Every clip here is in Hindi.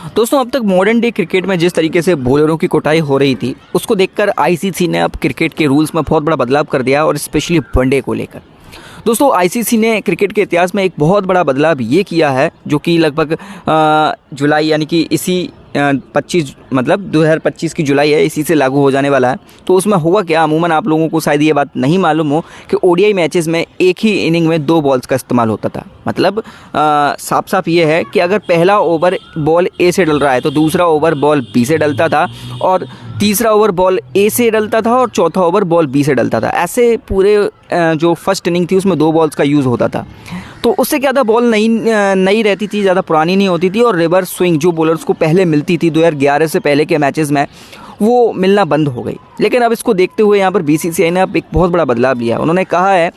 दोस्तों अब तक मॉडर्न डे क्रिकेट में जिस तरीके से बॉलरों की कुटाई हो रही थी उसको देखकर आईसीसी ने अब क्रिकेट के रूल्स में बहुत बड़ा बदलाव कर दिया और स्पेशली वनडे को लेकर। दोस्तों आईसीसी ने क्रिकेट के इतिहास में एक बहुत बड़ा बदलाव ये किया है जो कि लगभग जुलाई यानी कि इसी 2025 की जुलाई है, इसी से लागू हो जाने वाला है। तो उसमें होगा क्या, अमूमन आप लोगों को शायद ये बात नहीं मालूम हो कि ओडीआई मैचेस में एक ही इनिंग में 2 बॉल्स का इस्तेमाल होता था। मतलब साफ साफ ये है कि अगर पहला ओवर बॉल ए से डल रहा है तो दूसरा ओवर बॉल बी से डलता था और तीसरा ओवर बॉल ए से डलता था और चौथा ओवर बॉल बी से डलता था। ऐसे पूरे जो फर्स्ट इनिंग थी उसमें 2 बॉल्स का यूज़ होता था। तो उससे क्या था, बॉल नई रहती थी, ज़्यादा पुरानी नहीं होती थी और रिवर्स स्विंग जो बॉलर्स को पहले मिलती थी 2011 से पहले के मैचेस में वो मिलना बंद हो गई। लेकिन अब इसको देखते हुए यहाँ पर बीसीसीआई ने अब एक बहुत बड़ा बदलाव लिया। उन्होंने कहा है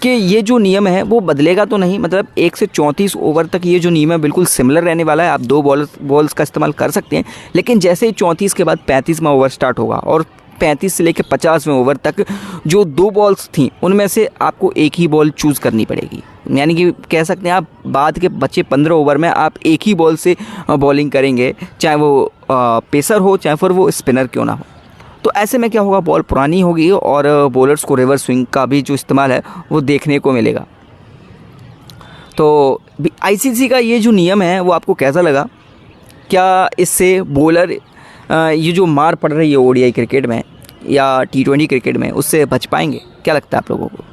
कि ये जो नियम है वो बदलेगा तो नहीं, मतलब 1 से 34 ओवर तक ये जो नियम है बिल्कुल सिमिलर रहने वाला है। आप 2 बॉल्स का इस्तेमाल कर सकते हैं, लेकिन जैसे ही 34 के बाद 35वां ओवर स्टार्ट होगा और 35 से लेकर 50वें ओवर तक जो 2 बॉल्स थी उनमें से आपको एक ही बॉल चूज़ करनी पड़ेगी। यानी कि कह सकते हैं आप बाद के बचे 15 ओवर में आप एक ही बॉल से बॉलिंग करेंगे, चाहे वो पेसर हो चाहे फिर वो स्पिनर क्यों ना हो। तो ऐसे में क्या होगा, बॉल पुरानी होगी और बॉलर्स को रिवर्स स्विंग का भी जो इस्तेमाल है वो देखने को मिलेगा। तो आईसीसी का ये जो नियम है वो आपको कैसा लगा? क्या इससे बॉलर ये जो मार पड़ रही है ओडीआई क्रिकेट में या T20 क्रिकेट में उससे बच पाएंगे? क्या लगता है आप लोगों को?